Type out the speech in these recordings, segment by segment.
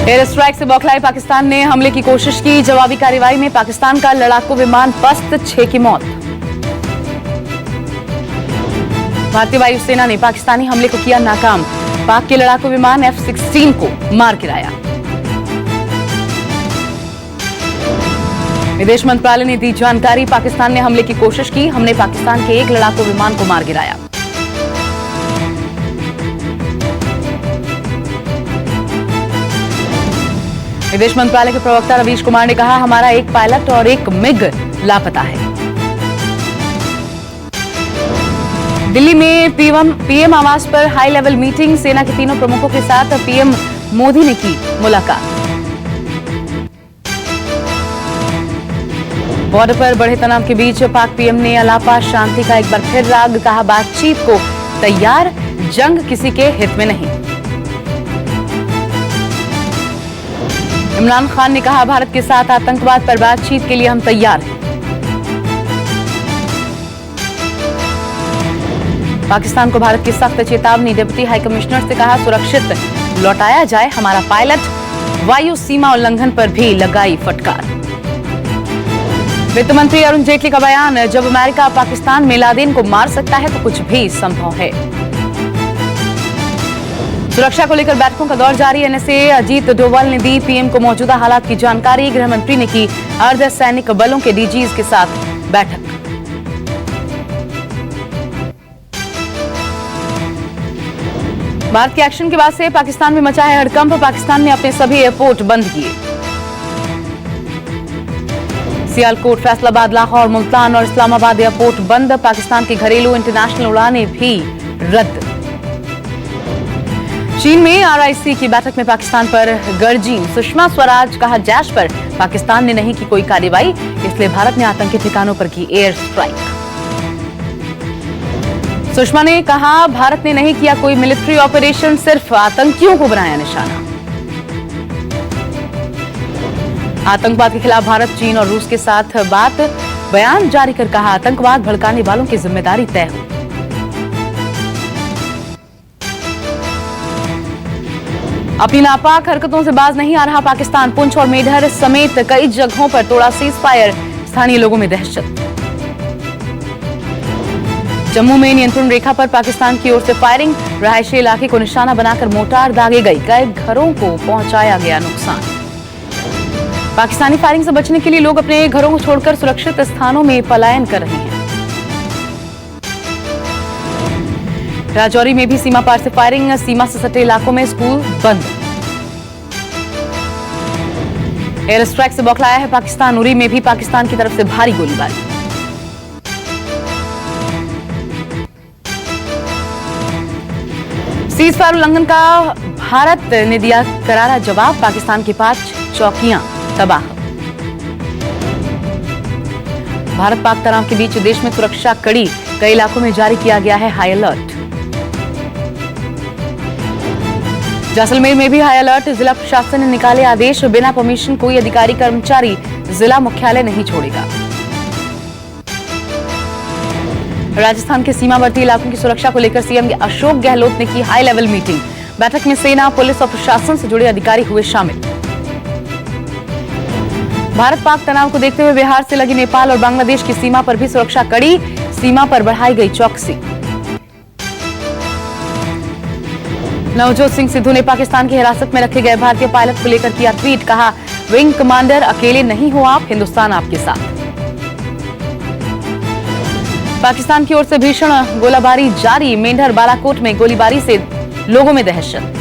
Air strike से बौखलाए पाकिस्तान ने हमले की कोशिश की। जवाबी कार्रवाई में पाकिस्तान का लड़ाकू विमान पस्त, 6 की मौत। भारतीय वायुसेना ने पाकिस्तानी हमले को किया नाकाम। पाक के लड़ाकू विमान F-16 को मार गिराया। विदेश मंत्रालय ने दी जानकारी, पाकिस्तान ने हमले की कोशिश की। हमने पाकिस्तान के एक लड़ाकू विमान को मार गिराया। विदेश मंत्रालय के प्रवक्ता रवीश कुमार ने कहा, हमारा एक पायलट और एक मिग लापता है। दिल्ली में पीएम आवास पर हाई लेवल मीटिंग। सेना के तीनों प्रमुखों के साथ पीएम मोदी ने की मुलाकात। बॉर्डर पर बढ़े तनाव के बीच पाक पीएम ने अलापा शांति का एक बार फिर राग, कहा बातचीत को तैयार, जंग किसी के हित में नहीं। इमरान खान ने कहा, भारत के साथ आतंकवाद पर बातचीत के लिए हम तैयार हैं। पाकिस्तान को भारत की सख्त चेतावनी। डिप्टी हाई कमिश्नर से कहा, सुरक्षित लौटाया जाए हमारा पायलट। वायु सीमा उल्लंघन पर भी लगाई फटकार। वित्त मंत्री अरुण जेटली का बयान, जब अमेरिका पाकिस्तान में लादेन को मार सकता है तो कुछ भी संभव है। सुरक्षा को लेकर बैठकों का दौर जारी। एनएसए अजीत डोवाल ने दी पीएम को मौजूदा हालात की जानकारी। गृह मंत्री ने की अर्धसैनिक बलों के डीजीज के साथ बैठक। भारत के एक्शन के बाद से पाकिस्तान में मचा है हड़कंप। पाकिस्तान ने अपने सभी एयरपोर्ट बंद किए। सियालकोट, फैसलाबाद, लाहौर, मुल्तान और इस्लामाबाद एयरपोर्ट बंद। पाकिस्तान की घरेलू इंटरनेशनल उड़ानें भी रद्द। चीन में आरआईसी की बैठक में पाकिस्तान पर गर्जी सुषमा स्वराज, कहा जैश पर पाकिस्तान ने नहीं की कोई कार्रवाई, इसलिए भारत ने आतंकी ठिकानों पर की एयर स्ट्राइक। सुषमा ने कहा, भारत ने नहीं किया कोई मिलिट्री ऑपरेशन, सिर्फ आतंकियों को बनाया निशाना। आतंकवाद के खिलाफ भारत, चीन और रूस के साथ बात। बयान जारी कर कहा, आतंकवाद भड़काने वालों की जिम्मेदारी तय हो। अपनी नापाक हरकतों से बाज नहीं आ रहा पाकिस्तान। पुंछ और मेढर समेत कई जगहों पर तोड़ा सीज फायर। स्थानीय लोगों में दहशत। जम्मू में नियंत्रण रेखा पर पाकिस्तान की ओर से फायरिंग। रहायशी इलाके को निशाना बनाकर मोटार दागे गई। कई घरों को पहुंचाया गया नुकसान। पाकिस्तानी फायरिंग से बचने के लिए लोग अपने घरों को छोड़कर सुरक्षित स्थानों में पलायन कर रहे हैं। राजौरी में भी सीमा पार से फायरिंग। सीमा से सटे इलाकों में स्कूल बंद। एयर स्ट्राइक से बौखलाया है पाकिस्तान। उरी में भी पाकिस्तान की तरफ से भारी गोलीबारी। सीज फायर उल्लंघन का भारत ने दिया करारा जवाब। पाकिस्तान की 5 चौकियां तबाह। भारत पाक तनाव के बीच देश में सुरक्षा कड़ी। कई इलाकों में जारी किया गया है हाई अलर्ट। जैसलमेर में भी हाई अलर्ट। जिला प्रशासन ने निकाले आदेश, बिना परमिशन कोई अधिकारी कर्मचारी जिला मुख्यालय नहीं छोड़ेगा। राजस्थान के सीमावर्ती इलाकों की सुरक्षा को लेकर सीएम अशोक गहलोत ने की हाई लेवल मीटिंग। बैठक में सेना, पुलिस और प्रशासन से जुड़े अधिकारी हुए शामिल। भारत पाक तनाव को देखते हुए बिहार से लगी नेपाल और बांग्लादेश की सीमा पर भी सुरक्षा कड़ी। सीमा पर बढ़ाई गई चौकसी। नवजोत सिंह सिद्धू ने पाकिस्तान की हिरासत में रखे गए भारतीय पायलट को लेकर किया ट्वीट। कहा, विंग कमांडर अकेले नहीं हो आप, हिंदुस्तान आपके साथ। पाकिस्तान की ओर से भीषण गोलाबारी जारी। मेंढर, बालाकोट में गोलीबारी से लोगों में दहशत।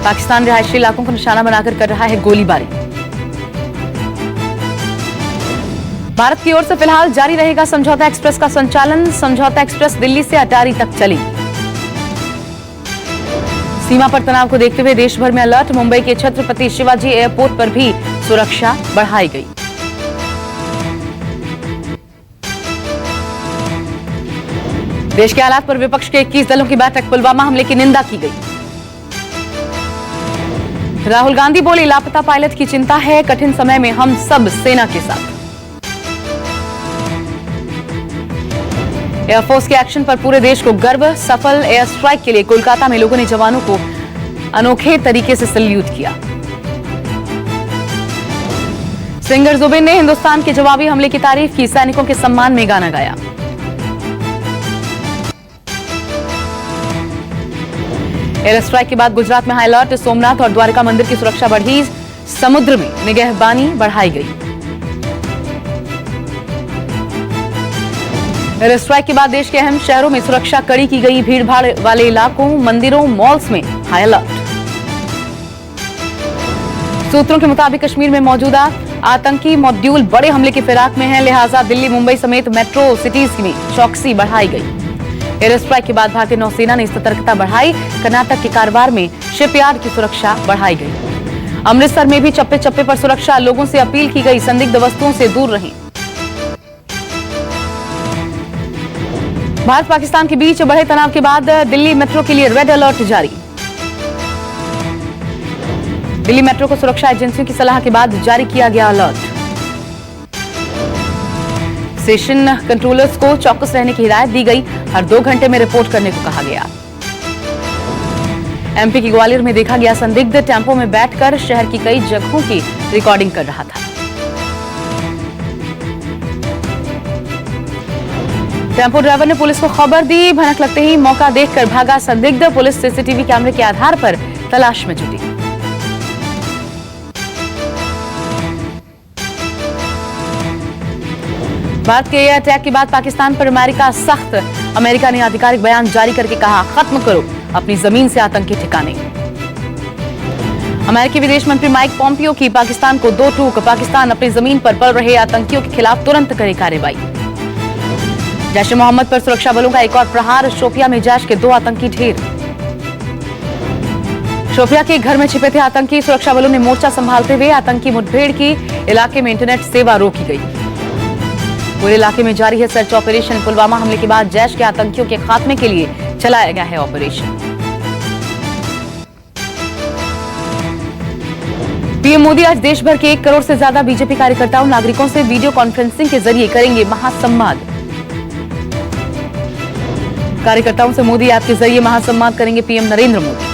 पाकिस्तान रिहायशी इलाकों को निशाना बनाकर कर रहा है गोलीबारी। भारत की ओर से फिलहाल जारी रहेगा समझौता एक्सप्रेस का संचालन। समझौता एक्सप्रेस दिल्ली से अटारी तक चली। सीमा पर तनाव को देखते हुए देश भर में अलर्ट। मुंबई के छत्रपति शिवाजी एयरपोर्ट पर भी सुरक्षा बढ़ाई गई। देश के हालात पर विपक्ष के 21 दलों की बैठक। पुलवामा हमले की निंदा की गई। राहुल गांधी बोले, लापता पायलट की चिंता है, कठिन समय में हम सब सेना के साथ। एयरफोर्स के एक्शन पर पूरे देश को गर्व। सफल एयर स्ट्राइक के लिए कोलकाता में लोगों ने जवानों को अनोखे तरीके से सल्यूट किया। सिंगर जुबिन ने हिंदुस्तान के जवाबी हमले की तारीफ की, सैनिकों के सम्मान में गाना गाया। एयर स्ट्राइक के बाद गुजरात में हाई अलर्ट, सोमनाथ और द्वारका मंदिर की सुरक्षा बढ़ी, समुद्र में निगहबानी बढ़ाई गई। एयर स्ट्राइक के बाद देश के अहम शहरों में सुरक्षा कड़ी की गई, भीड़भाड़ वाले इलाकों, मंदिरों, मॉल्स में हाई अलर्ट। सूत्रों के मुताबिक कश्मीर में मौजूदा आतंकी मॉड्यूल बड़े हमले की फिराक में है, लिहाजा दिल्ली, मुंबई समेत मेट्रो सिटीज में चौकसी बढ़ाई गई। एयर स्ट्राइक के बाद भारतीय नौसेना ने सतर्कता बढ़ाई, कर्नाटक के कारवार में शिपयार्ड की सुरक्षा बढ़ाई गई। अमृतसर में भी चप्पे चप्पे पर सुरक्षा, लोगों से अपील की गई संदिग्ध वस्तुओं से दूर रहें। भारत पाकिस्तान के बीच बढ़े तनाव के बाद दिल्ली मेट्रो के लिए रेड अलर्ट जारी। दिल्ली मेट्रो को सुरक्षा एजेंसियों की सलाह के बाद जारी किया गया अलर्ट। स्टेशन कंट्रोलर्स को चौकस रहने की हिदायत दी गई, हर 2 घंटे में रिपोर्ट करने को कहा गया। एमपी की ग्वालियर में देखा गया संदिग्ध टेम्पो में बैठकर शहर की कई जगहों की रिकॉर्डिंग कर रहा था। टेम्पो ड्राइवर ने पुलिस को खबर दी, भनक लगते ही मौका देखकर भागा संदिग्ध, पुलिस सीसीटीवी कैमरे के आधार पर तलाश में जुटी। भारत के अटैक के बाद पाकिस्तान पर अमेरिका सख्त, अमेरिका ने आधिकारिक बयान जारी करके कहा, खत्म करो अपनी जमीन से आतंकी ठिकाने। अमेरिकी विदेश मंत्री माइक पॉम्पियो की पाकिस्तान को 2 टूक, पाकिस्तान अपनी जमीन पर पल रहे आतंकियों के खिलाफ तुरंत करे कार्रवाई। जैश ए मोहम्मद पर सुरक्षा बलों का एक और प्रहार, शोपियां में जैश के 2 आतंकी ढेर। शोपियां के घर में छिपे थे आतंकी, सुरक्षा बलों ने मोर्चा संभालते हुए आतंकी मुठभेड़ की, इलाके में इंटरनेट सेवा रोकी गई। पूरे इलाके में जारी है सर्च ऑपरेशन, पुलवामा हमले के बाद जैश के आतंकियों के खात्मे के लिए चलाया गया है ऑपरेशन। पीएम मोदी आज देश भर के 1 करोड़ से ज्यादा बीजेपी कार्यकर्ताओं, नागरिकों से वीडियो कॉन्फ्रेंसिंग के जरिए करेंगे महासंवाद। कार्यकर्ताओं से मोदी ऐप के जरिए महासंवाद करेंगे पीएम नरेंद्र मोदी।